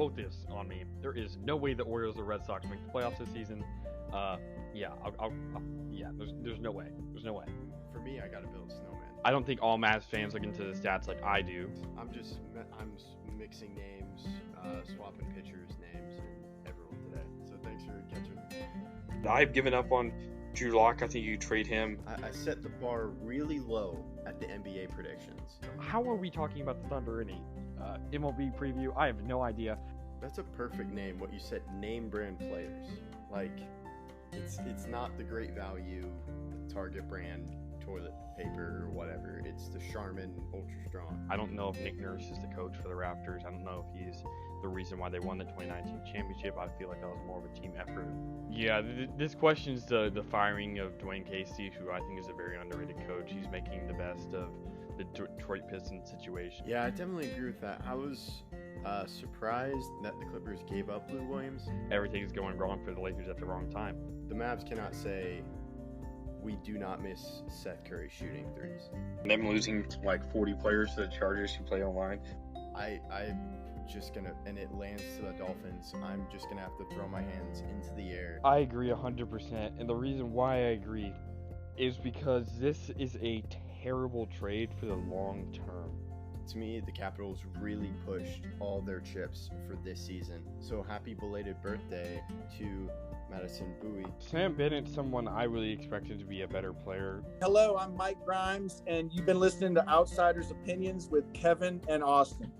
quote this on me. There is no way the Orioles or Red Sox make the playoffs this season. Yeah, yeah. There's no way. There's no way. For me, I gotta build a snowman. I don't think all Mavs fans look into the stats like I do. I'm mixing names, swapping pitchers' names, and everyone today. So thanks for catching. I've given up on Drew Lock. I think you trade him. I set the bar really low at the NBA predictions. How are we talking about the Thunder in a MLB preview? I have no idea. That's a perfect name. What you said, name brand players. Like, it's not the great value Target brand toilet paper or whatever. It's the Charmin Ultra Strong. I don't know if Nick Nurse is the coach for the Raptors. I don't know if he's the reason why they won the 2019 championship. I feel like that was more of a team effort. Yeah, this questions the firing of Dwayne Casey, who I think is a very underrated coach. He's making the best of the Detroit Pistons situation. Yeah, I definitely agree with that. I was surprised that the Clippers gave up Lou Williams. Everything's going wrong for the Lakers at the wrong time. The Mavs cannot say we do not miss Seth Curry shooting threes. Them losing like 40 players to the Chargers who play online. I'm just gonna, and it lands to the Dolphins. I'm just gonna have to throw my hands into the air. I agree 100%, and the reason why I agree is because this is a terrible trade for the long term. To me, the Capitals really pushed all their chips for this season. So happy belated birthday to Madison Bowie. Sam Bennett's someone I really expected to be a better player. Hello, I'm Mike Grimes, and you've been listening to Outsiders Opinions with Kevin and Austin.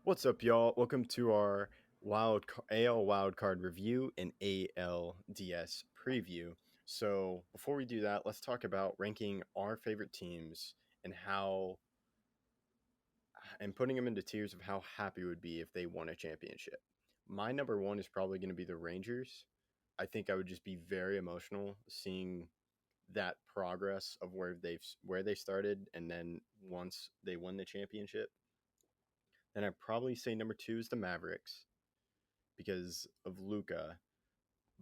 What's up, y'all? Welcome to our AL Wildcard review and ALDS preview. So before we do that, let's talk about ranking our favorite teams and putting them into tiers of how happy we would be if they won a championship. My number one is probably going to be the Rangers. I think I would just be very emotional seeing that progress of where they started, and then once they won the championship. Then I'd probably say number two is the Mavericks because of Luka,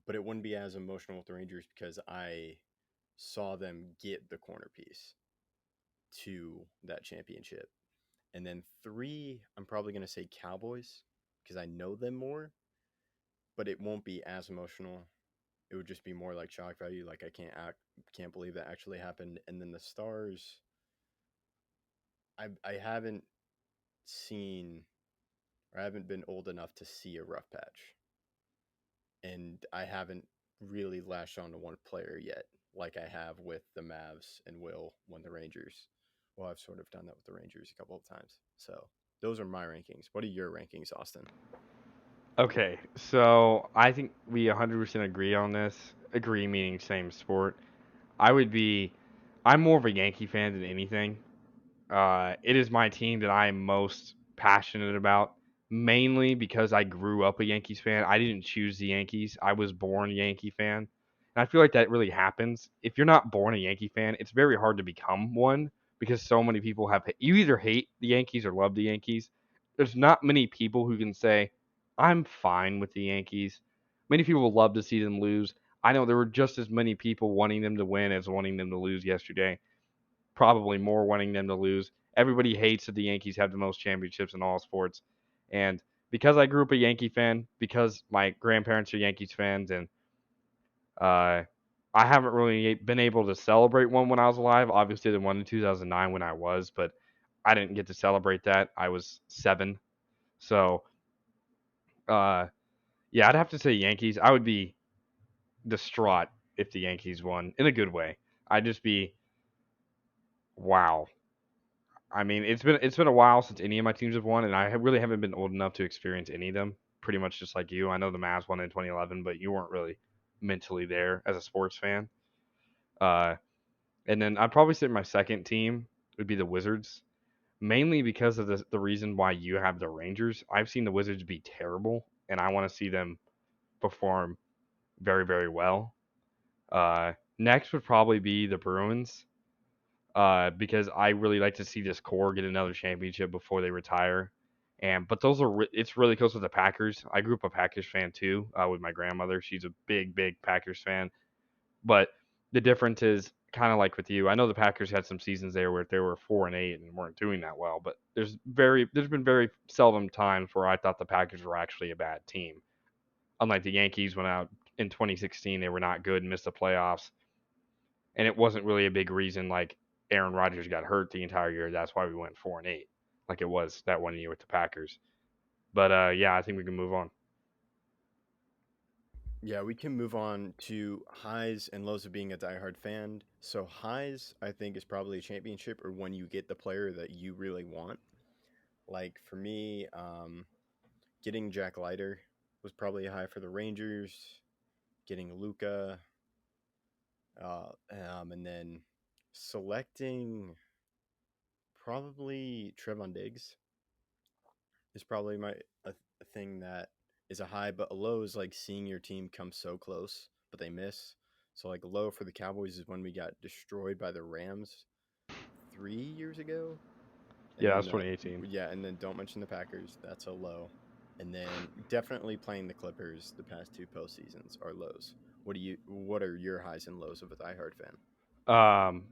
but it wouldn't be as emotional with the Rangers because I saw them get the corner piece to that championship. And then three, I'm probably going to say Cowboys because I know them more, but it won't be as emotional. It would just be more like shock value. Like I can't believe that actually happened. And then the Stars, I haven't seen, or I haven't been old enough to see a rough patch. And I haven't really lashed on to one player yet, like I have with the Mavs and will when the Rangers. Well, I've sort of done that with the Rangers a couple of times. So those are my rankings. What are your rankings, Austin? Okay, so I think we 100% agree on this. Agree meaning same sport. I'm more of a Yankee fan than anything. It is my team that I am most passionate about, mainly because I grew up a Yankees fan. I didn't choose the Yankees. I was born a Yankee fan. And I feel like that really happens. If you're not born a Yankee fan, it's very hard to become one because so many people you either hate the Yankees or love the Yankees. There's not many people who can say, I'm fine with the Yankees. Many people love to see them lose. I know there were just as many people wanting them to win as wanting them to lose yesterday. Probably more wanting them to lose. Everybody hates that the Yankees have the most championships in all sports. And because I grew up a Yankee fan, because my grandparents are Yankees fans, and I haven't really been able to celebrate one when I was alive. Obviously, the one in 2009 when I was, but I didn't get to celebrate that. I was 7. So, yeah, I'd have to say Yankees. I would be distraught if the Yankees won in a good way. I'd just be, wow. I mean, it's been a while since any of my teams have won, and I really haven't been old enough to experience any of them. Pretty much just like you. I know the Mavs won in 2011, but you weren't really mentally there as a sports fan. And then I'd probably say my second team would be the Wizards, mainly because of the reason why you have the Rangers. I've seen the Wizards be terrible, and I want to see them perform very, very well. Next would probably be the Bruins. Because I really like to see this core get another championship before they retire. But it's really close with the Packers. I grew up a Packers fan too, with my grandmother. She's a big, big Packers fan. But the difference is kind of like with you. I know the Packers had some seasons there where they were 4-8 and weren't doing that well, but there's been very seldom times where I thought the Packers were actually a bad team. Unlike the Yankees went out in 2016, they were not good and missed the playoffs, and it wasn't really a big reason like Aaron Rodgers got hurt the entire year. That's why we went 4-8, like it was that one year with the Packers. But yeah, I think we can move on. Yeah, we can move on to highs and lows of being a diehard fan. So highs, I think, is probably a championship or when you get the player that you really want. Like for me, getting Jack Leiter was probably a high for the Rangers. Getting Luca, and then selecting probably Trevon Diggs is probably a thing that is a high, but a low is like seeing your team come so close, but they miss. So like low for the Cowboys is when we got destroyed by the Rams 3 years ago, and Yeah, then that's 2018. and then don't mention the Packers. That's a low, and then definitely playing the Clippers the past two postseasons are lows. What are your highs and lows of a diehard fan?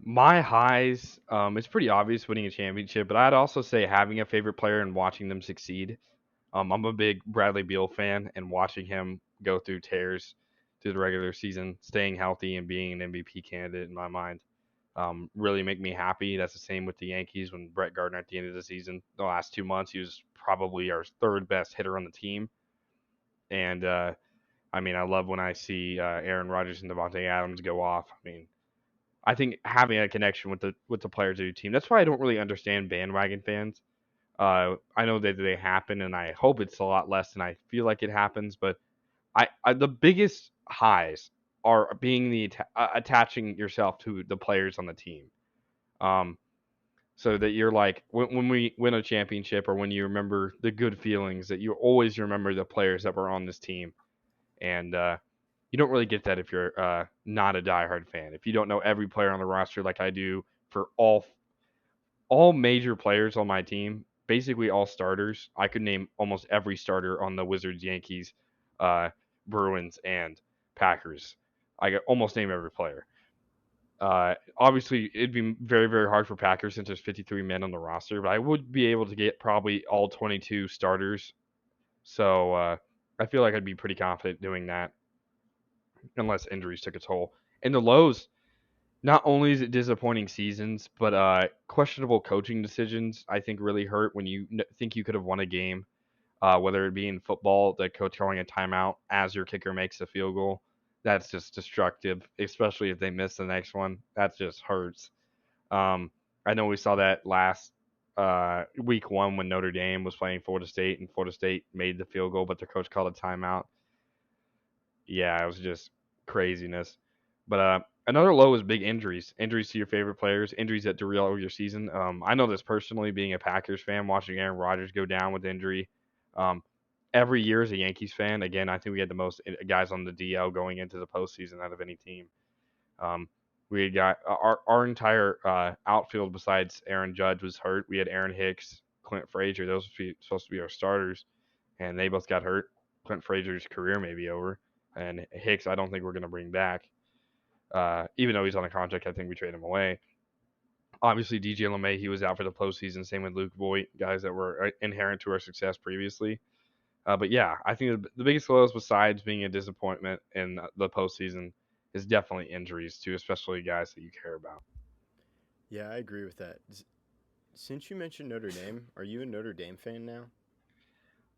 My highs, it's pretty obvious winning a championship, but I'd also say having a favorite player and watching them succeed. I'm a big Bradley Beal fan, and watching him go through tears through the regular season, staying healthy and being an MVP candidate in my mind, really make me happy. That's the same with the Yankees when Brett Gardner at the end of the season, the last 2 months, he was probably our third best hitter on the team. And I mean, I love when I see Aaron Rodgers and Devontae Adams go off. I mean, I think having a connection with the players of your team. That's why I don't really understand bandwagon fans. I know that they happen, and I hope it's a lot less than I feel like it happens. But the biggest highs are being attaching yourself to the players on the team. Um, so that you're like when we win a championship or when you remember the good feelings that you always remember the players that were on this team, and you don't really get that if you're not a diehard fan. If you don't know every player on the roster like I do for all major players on my team, basically all starters. I could name almost every starter on the Wizards, Yankees, uh, Bruins, and Packers. I could almost name every player. Obviously, it'd be very, very hard for Packers since there's 53 men on the roster, but I would be able to get probably all 22 starters. So I feel like I'd be pretty confident doing that, unless injuries took a toll. In the lows, not only is it disappointing seasons, but questionable coaching decisions I think really hurt when you think you could have won a game. Whether it be in football, the coach calling a timeout as your kicker makes a field goal, that's just destructive, especially if they miss the next one. That just hurts. Um, I know we saw that last week one when Notre Dame was playing Florida State and Florida State made the field goal, but their coach called a timeout. Yeah, it was just craziness. But another low is big injuries. Injuries to your favorite players, injuries that derail your season. I know this personally, being a Packers fan, watching Aaron Rodgers go down with injury. Um, every year as a Yankees fan, again, I think we had the most guys on the DL going into the postseason out of any team. Um, we had got our entire outfield besides Aaron Judge was hurt. We had Aaron Hicks, Clint Frazier. Those were supposed to be our starters, and they both got hurt. Clint Frazier's career may be over, and Hicks I don't think we're going to bring back. Even though he's on a contract, I think we trade him away. Obviously, DJ LeMay, he was out for the postseason. Same with Luke Voigt, guys that were inherent to our success previously. But yeah, I think the biggest lows, besides being a disappointment in the postseason, is definitely injuries to especially guys that you care about. Yeah, I agree with that. Since you mentioned Notre Dame, are you a Notre Dame fan now?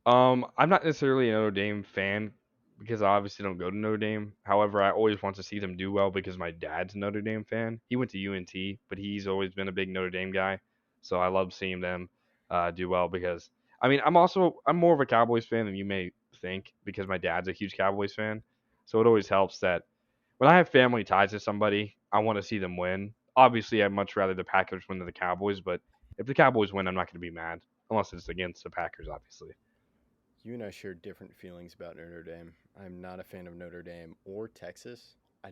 I'm not necessarily a Notre Dame fan because I obviously don't go to Notre Dame. However, I always want to see them do well because my dad's a Notre Dame fan. He went to UNT, but he's always been a big Notre Dame guy. So I love seeing them do well because I mean I'm more of a Cowboys fan than you may think because my dad's a huge Cowboys fan. So it always helps that when I have family ties to somebody, I want to see them win. Obviously, I'd much rather the Packers win than the Cowboys, but if the Cowboys win, I'm not going to be mad unless it's against the Packers, obviously. You and I share different feelings about Notre Dame. I'm not a fan of Notre Dame or Texas. I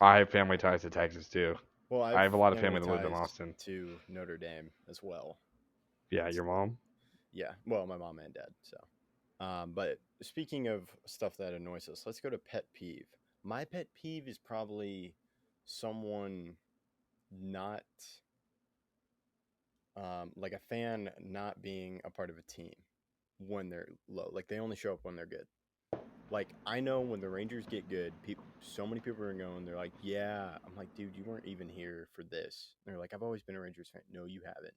I have family ties to Texas too. well, I I've have a lot of family family that live in ties Austin. to Notre Dame as well. Yeah, your mom? Yeah, well, my mom and dad. So, but speaking of stuff that annoys us, let's go to pet peeve. My pet peeve is probably someone not like a fan not being a part of a team when they're low. Like they only show up when they're good. Like I know when the Rangers get good, so many people are going. They're like, "Yeah." I'm like, "Dude, you weren't even here for this." And they're like, "I've always been a Rangers fan." No, you haven't.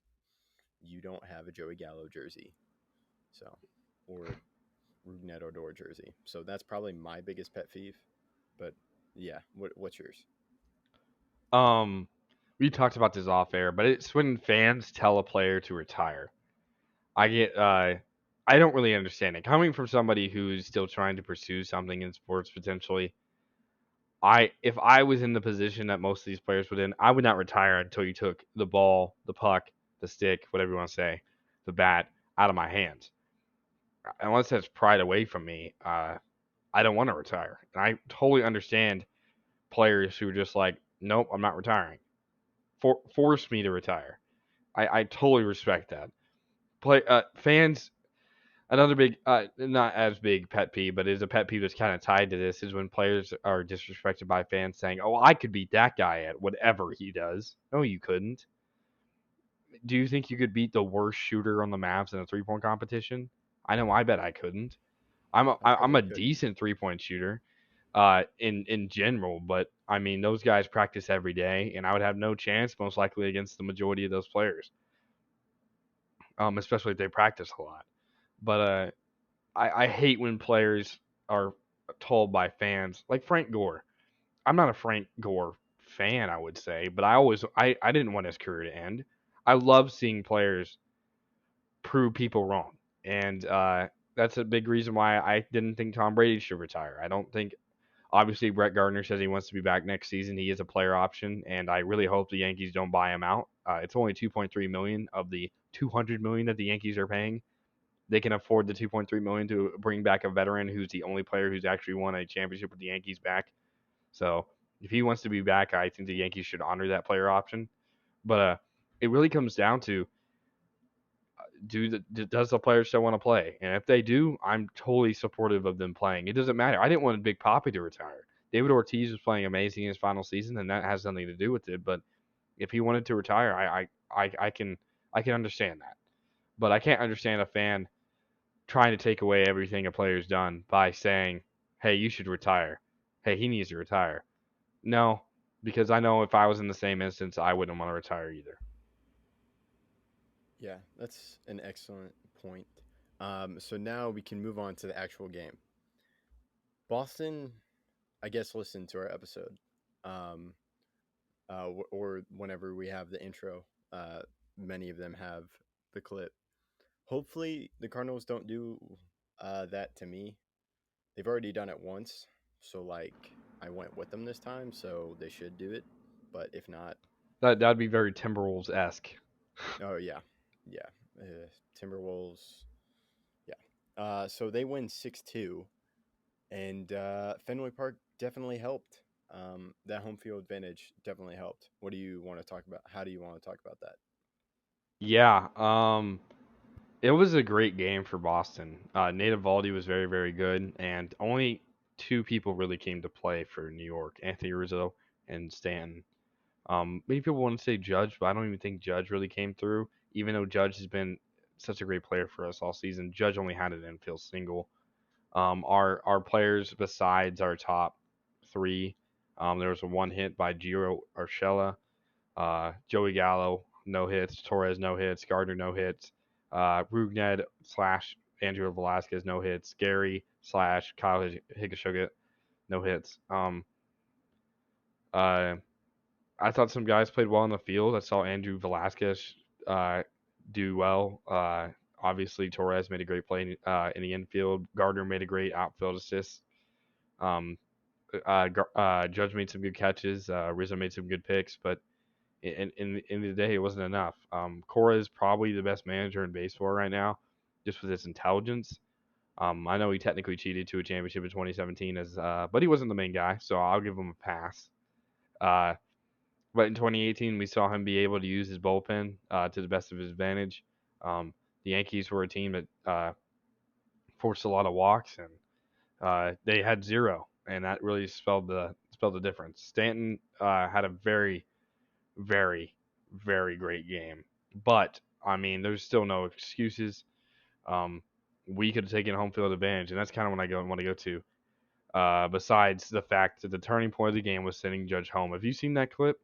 You don't have a Joey Gallo jersey, so or a Rougned Odor jersey. So that's probably my biggest pet peeve. But yeah, what's yours? Um, we talked about this off air, but it's when fans tell a player to retire. I get I don't really understand it. Coming from somebody who's still trying to pursue something in sports potentially, if I was in the position that most of these players would in, I would not retire until you took the ball, the puck, the stick, whatever you want to say, the bat out of my hands. Unless that's pried away from me, I don't want to retire. And I totally understand players who are just like, nope, I'm not retiring. Force me to retire. I totally respect that. Fans. Another big, not as big pet peeve, but is a pet peeve that's kind of tied to this is when players are disrespected by fans saying, "Oh, I could beat that guy at whatever he does." No, you couldn't. Do you think you could beat the worst shooter on the Mavs in a 3-point competition? I know. I bet I couldn't. I I'm probably a couldn't. decent 3-point shooter, in general, but I mean those guys practice every day, and I would have no chance most likely against the majority of those players. Especially if they practice a lot. But I hate when players are told by fans like Frank Gore. I'm not a Frank Gore fan, I would say, but I didn't want his career to end. I love seeing players prove people wrong, and that's a big reason why I didn't think Tom Brady should retire. I don't think. Obviously, Brett Gardner says he wants to be back next season. He is a player option, and I really hope the Yankees don't buy him out. It's only 2.3 million of the 200 million that the Yankees are paying. They can afford the 2.3 million to bring back a veteran who's the only player who's actually won a championship with the Yankees back. So if he wants to be back, I think the Yankees should honor that player option. But it really comes down to does the player still want to play? And if they do, I'm totally supportive of them playing. It doesn't matter. I didn't want Big Poppy to retire. David Ortiz was playing amazing in his final season, and that has nothing to do with it. But if he wanted to retire, I can understand that. But I can't understand a fan trying to take away everything a player's done by saying, "Hey, you should retire. Hey, he needs to retire." No, because I know if I was in the same instance, I wouldn't want to retire either. Yeah, that's an excellent point. So now we can move on to the actual game. Boston, I guess, listened to our episode, um, or whenever we have the intro. Many of them have the clip. Hopefully, the Cardinals don't do that to me. They've already done it once, so like I went with them this time, so they should do it. But if not, That'd be very Timberwolves esque. oh yeah, yeah, Timberwolves, yeah. So they win 6-2, and Fenway Park definitely helped. That home field advantage definitely helped. What do you want to talk about? How do you want to talk about that? Yeah, it was a great game for Boston. Nate Eovaldi was very, very good, and only two people really came to play for New York: Anthony Rizzo and Stanton. Many people want to say Judge, but I don't even think Judge really came through. Even though Judge has been such a great player for us all season, Judge only had an infield single. Our players besides our top three, there was a one hit by Giro Urshela, Joey Gallo no hits, Torres no hits, Gardner no hits, Rugned slash Andrew Velasquez no hits, Gary slash Kyle Higashioka no hits. Uh, I thought some guys played well in the field. I saw Andrew Velasquez uh, do well. Obviously, Torres made a great play in the infield. Gardner made a great outfield assist. Um, Judge made some good catches. Rizzo made some good picks, but in the end of the day, it wasn't enough. Cora is probably the best manager in baseball right now, just with his intelligence. I know he technically cheated to a championship in 2017, but he wasn't the main guy, so I'll give him a pass. Uh, but in 2018, we saw him be able to use his bullpen to the best of his advantage. The Yankees were a team that forced a lot of walks, and they had zero, and that really spelled spelled the difference. Stanton had a very, very, very great game. But, I mean, there's still no excuses. Um, we could have taken home field advantage, and that's kind of what I want to go to. Besides the fact that the turning point of the game was sending Judge home. Have you seen that clip?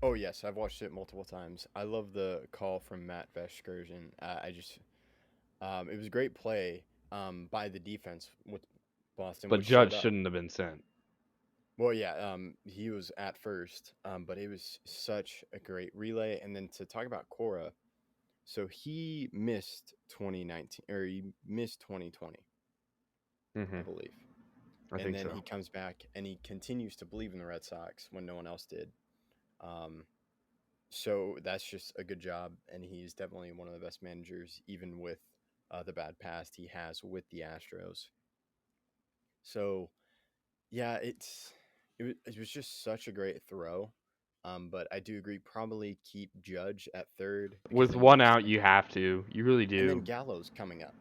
Oh yes, I've watched it multiple times. I love the call from Matt Vescursion. It was a great play by the defense with Boston, But which showed Judge up. shouldn't have been sent. Well, yeah, he was at first, but it was such a great relay. And then to talk about Cora, so he missed 2019 or he missed 2020, I believe. I And think then so. he comes back and he continues to believe in the Red Sox when no one else did. So that's just a good job, and he's definitely one of the best managers, even with the bad past he has with the Astros. So yeah, it was just such a great throw. But I do agree, probably keep Judge at third because With then you one have out, you Stanton, have to. You really and then do. Gallows coming up.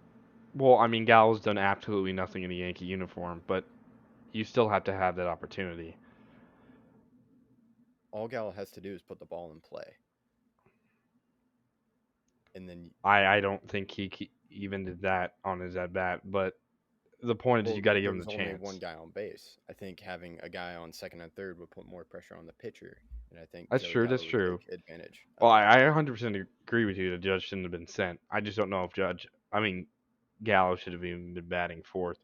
Well, I mean, Gallo's done absolutely nothing in a Yankee uniform, but you still have to have that opportunity. All Gallo has to do is put the ball in play, and then I don't think he even did that on his at bat, but the point is well, you got to give there him the was only one chance. guy on base. I think having a guy on second and third would put more pressure on the pitcher, and I think That's Joey true. That's Gallo would true. take advantage Well, of that. I 100% agree with you. The Judge shouldn't have been sent. I just don't know if Gallo should have even been batting fourth.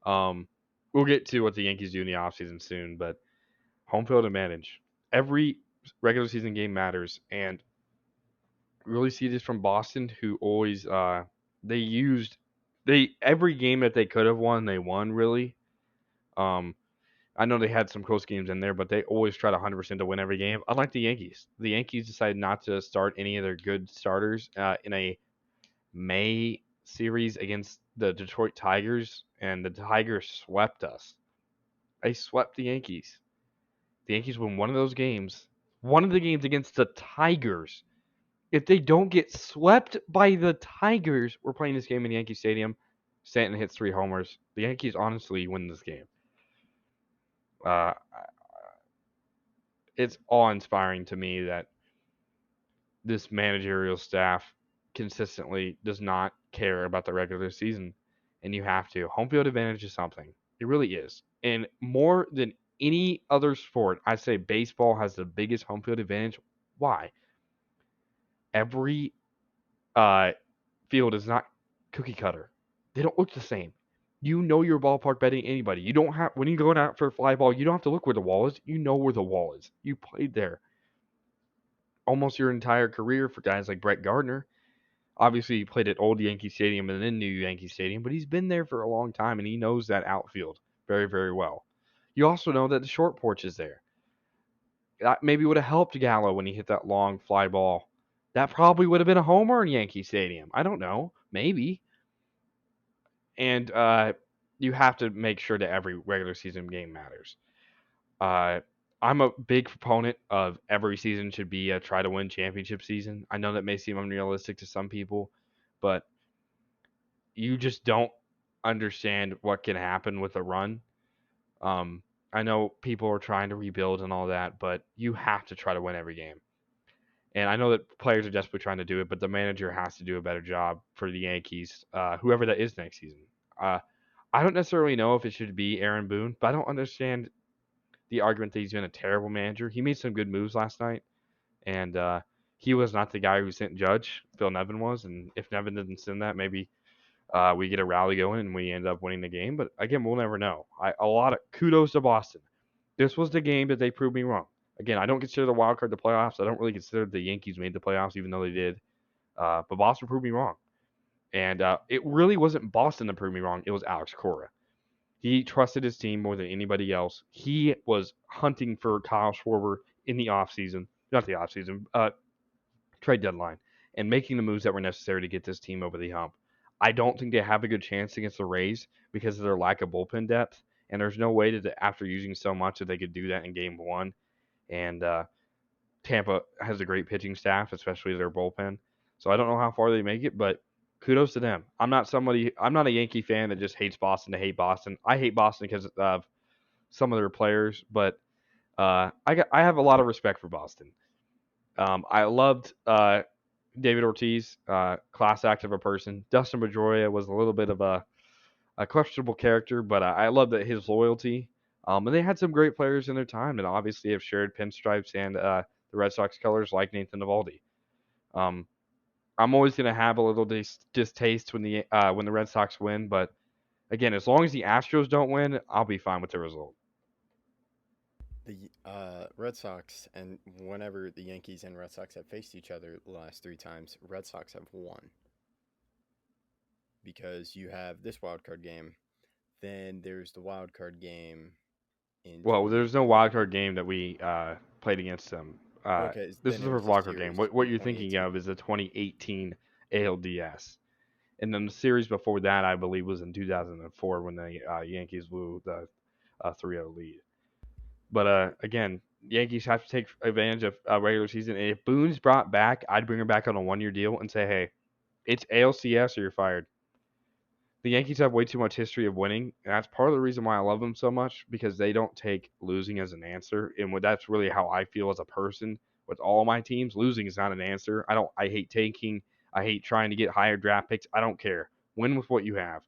Um, we'll get to what the Yankees do in the offseason soon, but home field advantage. Every regular season game matters, and really see this from Boston, who always they used they every game that they could have won, they won really. Um, I know they had some close games in there, but they always tried 100% to win every game. Unlike the Yankees decided not to start any of their good starters in a May series against the Detroit Tigers, and the Tigers swept us. They swept the Yankees. The Yankees win one of the games against the Tigers. If they don't get swept by the Tigers, we're playing this game in Yankee Stadium. Stanton hits 3 homers. The Yankees honestly win this game. Uh, it's awe-inspiring to me that this managerial staff consistently does not care about the regular season, and you have to. Home field advantage is something. It really is. And more than any other sport, I say baseball has the biggest home field advantage. Why? Every uh, field is not cookie cutter. They don't look the same. You know your ballpark better than anybody. You don't have when you go out for a fly ball, you don't have to look where the wall is. You know where the wall is. You played there almost your entire career for guys like Brett Gardner. Obviously, he played at old Yankee Stadium and then new Yankee Stadium, but he's been there for a long time and he knows that outfield very, very well. You also know that the short porch is there. That maybe would have helped Gallo when he hit that long fly ball. That probably would have been a homer in Yankee Stadium. I don't know. Maybe. And you have to make sure that every regular season game matters. Uh, I'm a big proponent of every season should be a try to win championship season. I know that may seem unrealistic to some people, but you just don't understand what can happen with a run. Um, I know people are trying to rebuild and all that, but you have to try to win every game. And I know that players are desperately trying to do it, but the manager has to do a better job for the Yankees, whoever that is next season. I don't necessarily know if it should be Aaron Boone, but I don't understand the argument that he's been a terrible manager. He made some good moves last night, and he was not the guy who sent Judge. Phil Nevin was, and if Nevin didn't send that, maybe we get a rally going and we end up winning the game. But again, we'll never know. A lot of kudos to Boston. This was the game that they proved me wrong. Again, I don't consider the wild card the playoffs. I don't really consider the Yankees made the playoffs, even though they did. But Boston proved me wrong. And it really wasn't Boston that proved me wrong. It was Alex Cora. He trusted his team more than anybody else. He was hunting for Kyle Schwarber in the offseason, not the offseason, trade deadline, and making the moves that were necessary to get this team over the hump. I don't think they have a good chance against the Rays because of their lack of bullpen depth, and there's no way that after using so much that they could do that in Game 1. And Tampa has a great pitching staff, especially their bullpen. So I don't know how far they make it, but kudos to them. I'm not a Yankee fan that just hates Boston to hate Boston. I hate Boston because of some of their players, but I have a lot of respect for Boston. I loved David Ortiz, class act of a person. Dustin Pedroia was a little bit of a questionable character, but I love that his loyalty. And they had some great players in their time, and obviously have shared pinstripes and the Red Sox colors, like Nathan Eovaldi. Um, I'm always going to have a little distaste when the Red Sox win, but again, as long as the Astros don't win, I'll be fine with the result. The Red Sox, and whenever the Yankees and Red Sox have faced each other the last 3 times, Red Sox have won. Because you have this wild card game, then there's the wild card game in Well, there's no 2018. wild card game that we played against them. Okay, This then is it the was first the wild card game. series What in you're thinking 2018. of is the 2018 ALDS. And then the series before that, I believe, was in 2004 when the Yankees blew the 3-0 lead. But again, Yankees have to take advantage of regular season. And if Boone's brought back, I'd bring him back on a 1-year deal and say, hey, it's ALCS or you're fired. The Yankees have way too much history of winning, and that's part of the reason why I love them so much, because they don't take losing as an answer. And that's really how I feel as a person with all my teams. Losing is not an answer. I hate tanking. I hate trying to get higher draft picks. I don't care. Win with what you have.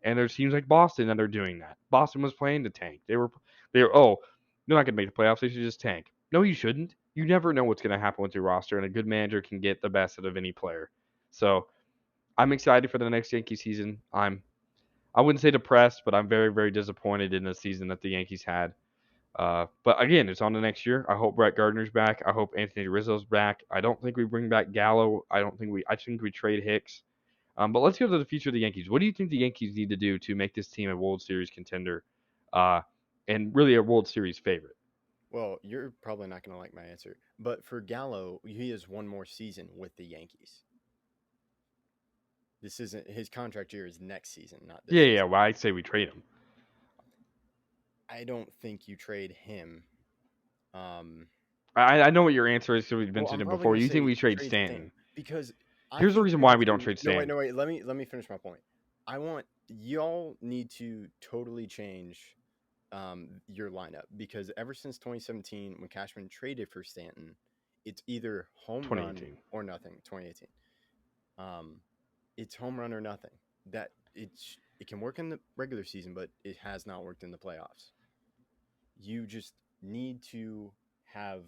And there's teams like Boston that are doing that. Boston was playing to tank. They were they're not gonna make the playoffs, they should just tank. No, you shouldn't. You never know what's gonna happen with your roster, and a good manager can get the best out of any player. So I'm excited for the next Yankee season. I wouldn't say depressed, but I'm very, very disappointed in the season that the Yankees had. But again, it's on to next year. I hope Brett Gardner's back. I hope Anthony Rizzo's back. I don't think we bring back Gallo. I think we trade Hicks. But let's go to the future of the Yankees. What do you think the Yankees need to do to make this team a World Series contender, uh, and really a World Series favorite? Well, you're probably not going to like my answer, but for Gallo, he has one more season with the Yankees. This isn't his contract year is next season, not this Yeah, season. yeah. Well, I'd say we trade him. I don't think you trade him. I know what your answer is because we've mentioned I'm it probably before. going to You think say we trade trade Stanton? because I Here's the think reason you why have we don't to. trade No, Stanton. wait. Let me finish my point. I want y'all need to totally change your lineup because ever since 2017 when Cashman traded for Stanton, it's either home run 2018. or nothing. 2018. It's home run or nothing. That it can work in the regular season, but it has not worked in the playoffs. You just need to have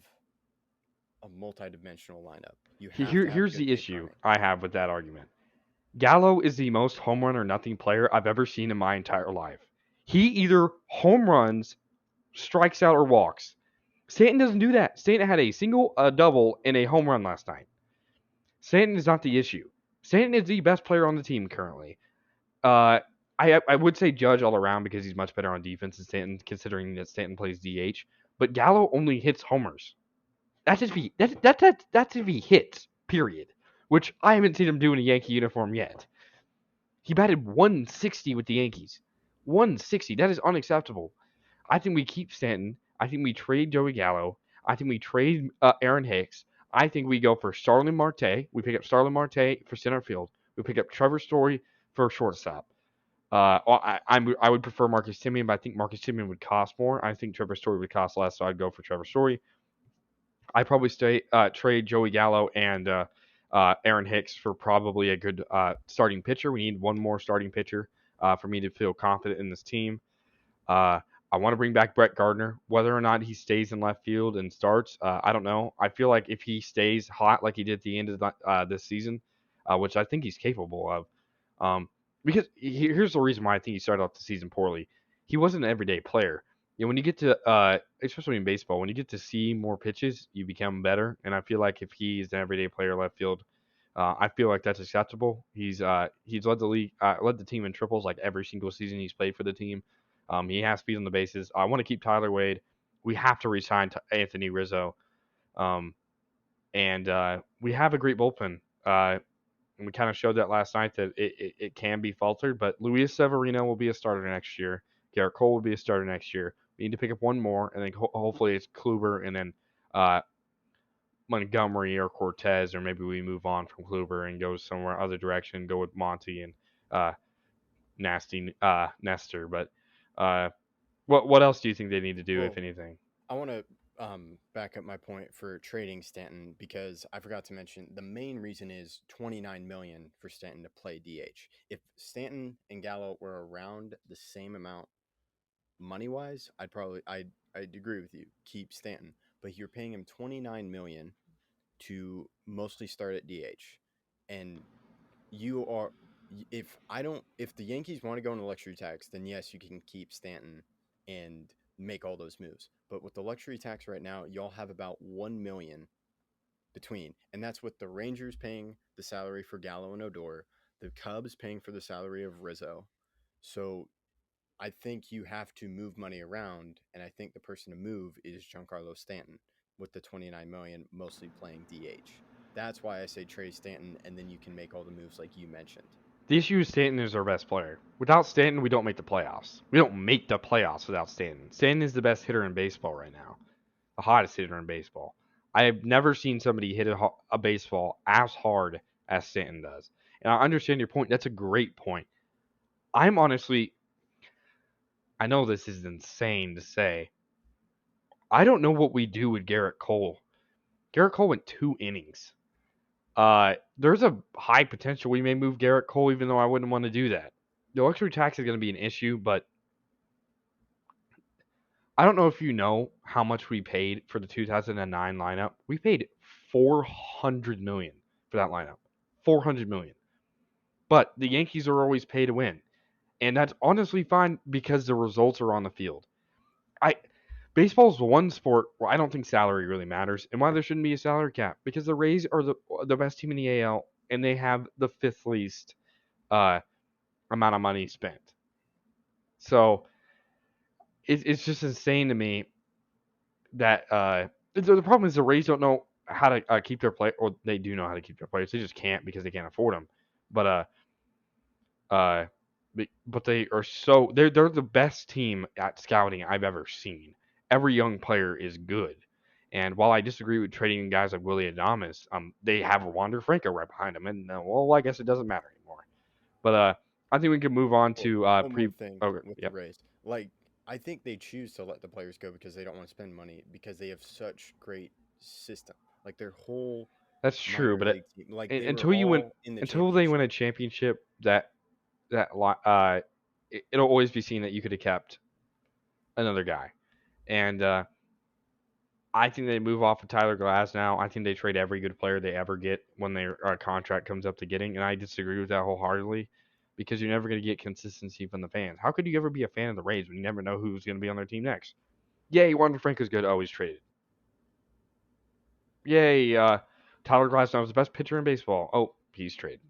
a multi-dimensional lineup. You have to have Here's good the paint issue priming. I have with that argument. Gallo is the most home run or nothing player I've ever seen in my entire life. He either home runs, strikes out, or walks. Stanton doesn't do that. Stanton had a single, a double, and a home run last night. Stanton is not the issue. Stanton is the best player on the team currently. Uh, I would say Judge all around because he's much better on defense than Stanton, considering that Stanton plays DH. But Gallo only hits homers. That's if that's if he hits. Period. Which I haven't seen him do in a Yankee uniform yet. He batted 160 with the Yankees. 160. That is unacceptable. I think we keep Stanton. I think we trade Joey Gallo. I think we trade Aaron Hicks. I think we go for Starlin Marte. We pick up Starlin Marte for center field. We pick up Trevor Story for shortstop. I would prefer Marcus Semien, but I think Marcus Semien would cost more. I think Trevor Story would cost less, so I'd go for Trevor Story. I'd probably trade Joey Gallo and Aaron Hicks for probably a good starting pitcher. We need one more starting pitcher for me to feel confident in this team. Uh, I want to bring back Brett Gardner. Whether or not he stays in left field and starts, I don't know. I feel like if he stays hot like he did at the end of this season, which I think he's capable of, because here's the reason why I think he started off the season poorly. He wasn't an everyday player. You know, when you get to, especially in baseball, when you get to see more pitches, you become better. And I feel like if he's an everyday player left field, I feel like that's acceptable. He's led the league, led the team in triples like every single season he's played for the team. He has speed on the bases. I want to keep Tyler Wade. We have to resign Anthony Rizzo. Um, and we have a great bullpen. And we kind of showed that last night that it can be faltered, but Luis Severino will be a starter next year. Garrett Cole will be a starter next year. We need to pick up one more, and then hopefully it's Kluber and then Montgomery or Cortez, or maybe we move on from Kluber and go somewhere other direction, go with Monty and Nasty Nestor. But What else do you think they need to do, if Well, anything? I want to back up my point for trading Stanton because I forgot to mention the main reason is 29 million for Stanton to play DH. If Stanton and Gallo were around the same amount money wise, I'd agree with you. Keep Stanton, but you're paying him 29 million to mostly start at DH, and you are if the Yankees want to go into luxury tax, then yes, you can keep Stanton and make all those moves. But with the luxury tax right now, y'all have about 1 million between, and that's with the Rangers paying the salary for Gallo and Odor, the Cubs paying for the salary of Rizzo. So I think you have to move money around, and I think the person to move is Giancarlo Stanton with the 29 million mostly playing DH. That's why I say trade Stanton, and then you can make all the moves like you mentioned. The issue is Stanton is our best player. Without Stanton, we don't make the playoffs. We don't make the playoffs without Stanton. Stanton is the best hitter in baseball right now, the hottest hitter in baseball. I have never seen somebody hit a baseball as hard as Stanton does. And I understand your point. That's a great point. I'm honestly, I know this is insane to say. I don't know what we do with Garrett Cole. Garrett Cole went 2 innings. There's a high potential we may move Garrett Cole, even though I wouldn't want to do that. The luxury tax is going to be an issue, but I don't know if you know how much we paid for the 2009 lineup. We paid 400 million for that lineup. 400 million. But the Yankees are always pay to win. And that's honestly fine because the results are on the field. I Baseball's one sport where I don't think salary really matters, and why there shouldn't be a salary cap, because the Rays are the best team in the AL, and they have the fifth least uh, amount of money spent. So it's just insane to me that the problem is the Rays don't know how to keep their play, or they do know how to keep their players. They just can't because they can't afford them. But uh, but they are they're the best team at scouting I've ever seen. Every young player is good. And while I disagree with trading guys like Willie Adames, they have Wander Franco right behind him, and well, I guess it doesn't matter anymore. But I think we can move on Well, to one more pre. thing Okay, with the yep, Rays, like I think they choose to let the players go because they don't want to spend money because they have such great system. Like their whole that's true. minor But league team, like they were until you win, all in the until they win championship. a championship, it'll always be seen that you could have kept another guy. And I think they move off of Tyler Glass now. I think they trade every good player they ever get when their contract comes up to getting. And I disagree with that wholeheartedly because you're never going to get consistency from the fans. How could you ever be a fan of the Rays when you never know who's going to be on their team next? Yay, Wander Franco's good. Always traded. Yay, Tyler Glass now is the best pitcher in baseball. Oh, he's traded.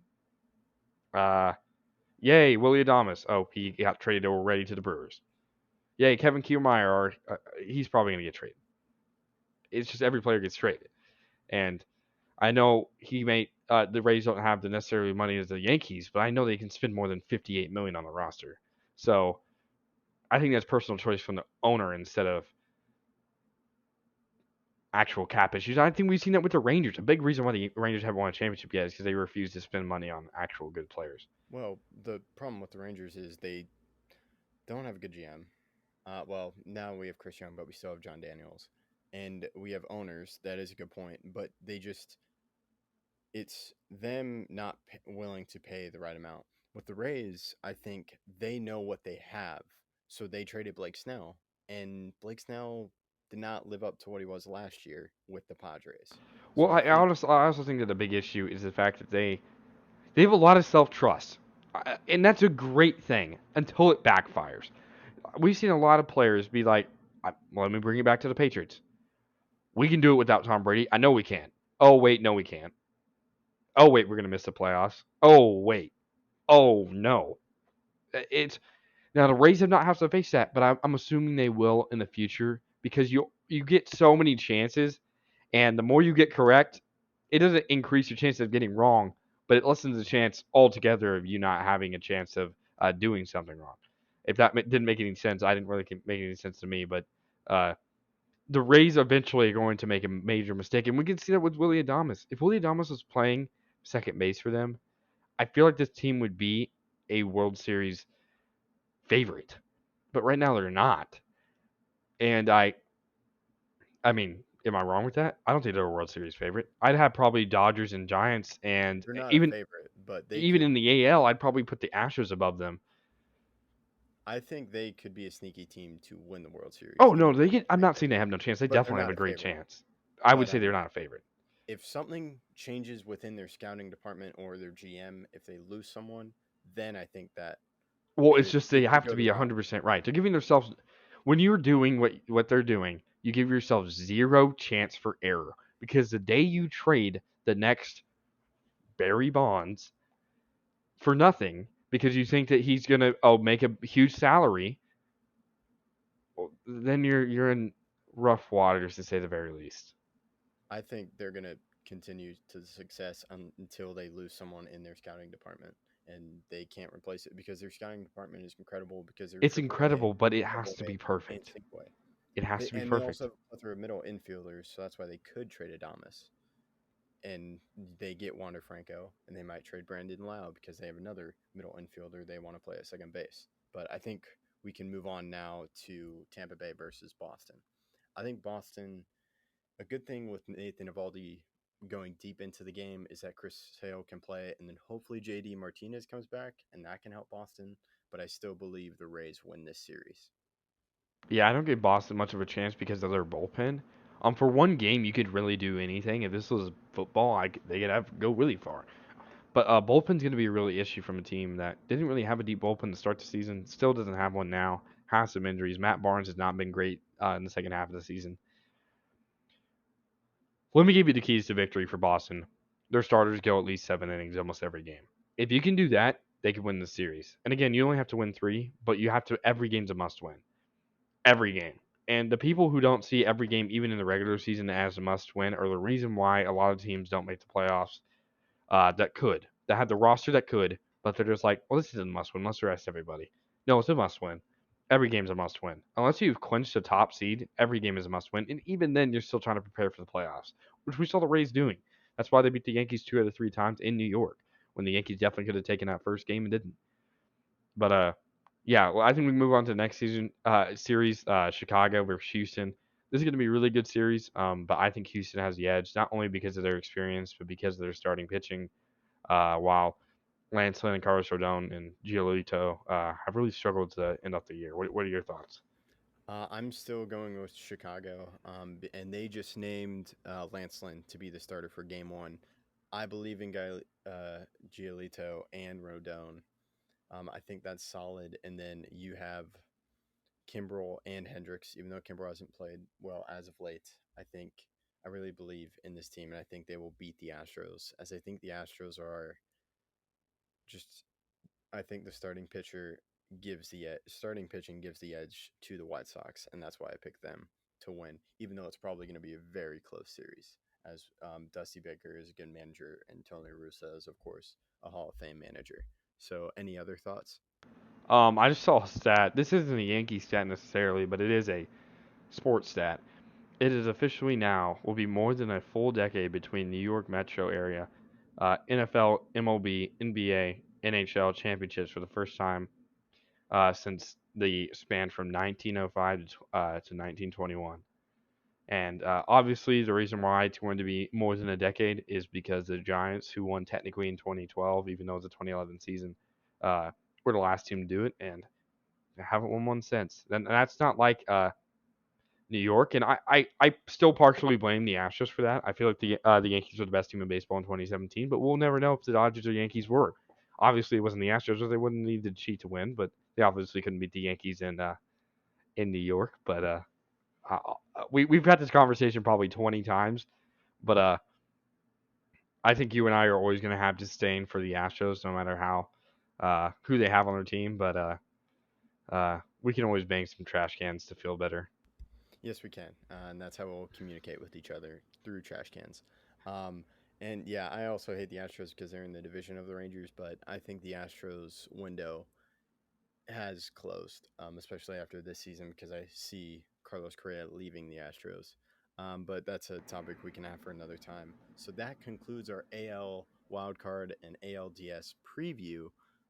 Uh, yay, Willie Adames. Oh, he got traded already to the Brewers. Yay, Kevin Kiermaier. He's probably going to get traded. It's just every player gets traded. And I know the Rays don't have the necessary money as the Yankees, but I know they can spend more than 58 million on the roster. So I think that's personal choice from the owner instead of actual cap issues. I think we've seen that with the Rangers. A big reason why the Rangers haven't won a championship yet is because they refuse to spend money on actual good players. Well, the problem with the Rangers is they don't have a good GM. Well, now we have Chris Young, but we still have John Daniels, and we have owners. That is a good point, but it's them not willing to pay the right amount. With the Rays, I think they know what they have, so they traded Blake Snell, and Blake Snell did not live up to what he was last year with the Padres. Well, So I think, I also think that the big issue is the fact that they have a lot of self trust, and that's a great thing until it backfires. We've seen a lot of players be like, well, let me bring it back to the Patriots. We can do it without Tom Brady. I know we can. Oh, wait, no, we can't. Oh, wait, we're going to miss the playoffs. Oh, wait. Oh, no. It's Now the Rays have not had to face that, but I'm assuming they will in the future because you get so many chances, and the more you get correct, it doesn't increase your chance of getting wrong, but it lessens the chance altogether of you not having a chance of doing something wrong. If that didn't make any sense, I didn't really make any sense to me, but uh, the Rays eventually are going to make a major mistake, and we can see that with Willie Adames. If Willie Adames was playing second base for them, I feel like this team would be a World Series favorite. But right now they're not. And I mean, am I wrong with that? I don't think they're a World Series favorite. I'd have probably Dodgers and Giants, and They're not a even favorite, but they even could. in the AL, I'd probably put the Astros above them. I think they could be a sneaky team to win the World Series, Oh no, even they if get. I'm they're not not a saying they favorite. have no chance. They But they're definitely have not a a great favorite. chance. I would But say they're not a favorite. if something changes within their scouting department or their GM, if they lose someone, then I think that Well, it's just they it could have to go be the wrong 100% right. They're giving themselves when you're doing what they're doing, you give yourself zero chance for error because the day you trade the next Barry Bonds for nothing because you think that he's gonna make a huge salary, well, then you're in rough waters to say the very least. I think they're going to continue to success until they lose someone in their scouting department and they can't replace it because their scouting department is incredible because they're It's AAA, incredible, but it has double to A, be and perfect. single A. It has to be And they also perfect. have a plethora of middle infielders, so that's why they could trade Adamas. And they get Wander Franco, and they might trade Brandon Lau because they have another middle infielder they want to play at second base. But I think we can move on now to Tampa Bay versus Boston. I think Boston, a good thing with Nathan Eovaldi going deep into the game is that Chris Sale can play, and then hopefully JD Martinez comes back, and that can help Boston. But I still believe the Rays win this series. Yeah, I don't give Boston much of a chance because of their bullpen. For one game, you could really do anything. If this was football, they could have go really far. But bullpen's going to be a really issue from a team that didn't really have a deep bullpen to start the season. Still doesn't have one now. Has some injuries. Matt Barnes has not been great in the second half of the season. Let me give you the keys to victory for Boston. Their starters go at least 7 innings almost every game. If you can do that, they can win the series. And again, you only have to win 3, but you have to. Every game's a must win. Every game. And the people who don't see every game, even in the regular season, as a must win, are the reason why a lot of teams don't make the playoffs that had the roster that could, but they're just like, well, this is a must win. Let's rest everybody. No, it's a must win. Every game's a must win. Unless you've clinched a top seed, every game is a must win. And even then, you're still trying to prepare for the playoffs, which we saw the Rays doing. That's why they beat the Yankees 2 out of 3 times in New York, when the Yankees definitely could have taken that first game and didn't. But yeah, well, I think we can move on to the next series, Chicago versus Houston. This is going to be a really good series, but I think Houston has the edge, not only because of their experience, but because of their starting pitching. While Lance Lynn and Carlos Rodon and Giolito have really struggled to end off the year. What are your thoughts? I'm still going with Chicago, and they just named Lance Lynn to be the starter for Game 1. I believe in Giolito and Rodon. I think that's solid. And then you have Kimbrel and Hendricks, even though Kimbrel hasn't played well as of late. I really believe in this team, and I think they will beat the Astros, as I think the Astros are just. I think the starting pitching gives the edge to the White Sox, and that's why I picked them to win, even though it's probably going to be a very close series. As Dusty Baker is a good manager, and Tony Russo is, of course, a Hall of Fame manager. So, any other thoughts? I just saw a stat. This isn't a Yankee stat necessarily, but it is a sports stat. It is officially now will be more than a full decade between New York metro area, NFL, MLB, NBA, NHL championships for the first time since the span from 1905 to 1921. And obviously, the reason why it's going to be more than a decade is because the Giants, who won technically in 2012, even though it was a 2011 season, were the last team to do it, and they haven't won one since. And that's not like New York, and I still partially blame the Astros for that. I feel like the Yankees were the best team in baseball in 2017, but we'll never know if the Dodgers or Yankees were. Obviously, it wasn't the Astros, or they wouldn't need to cheat to win, but they obviously couldn't beat the Yankees in New York. But we've had this conversation probably 20 times, but I think you and I are always going to have disdain for the Astros, no matter how who they have on their team. But we can always bang some trash cans to feel better. Yes, we can, and that's how we'll communicate with each other through trash cans. Um, and yeah, I also hate the Astros because they're in the division of the Rangers, but I think the Astros window has closed, especially after this season because I see Carlos Correa leaving the Astros. But that's a topic we can have for another time. So that concludes our AL wildcard and ALDS preview.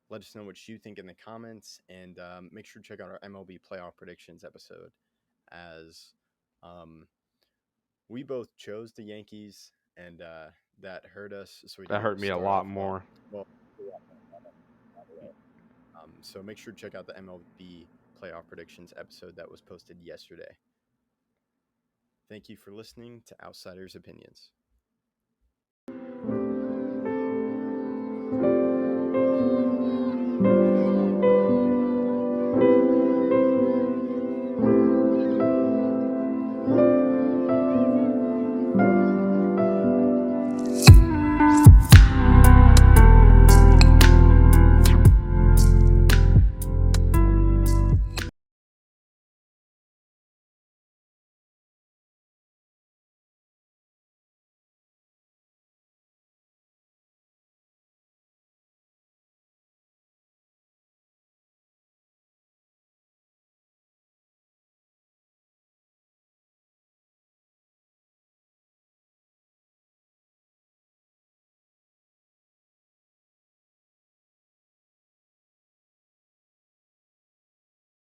Let us know what you think in the comments, and make sure to check out our MLB playoff predictions episode as we both chose the Yankees, and that hurt us. So we That didn't hurt me a start lot off more. well. So make sure to check out the MLB playoff predictions episode that was posted yesterday. Thank you for listening to Outsiders Opinions.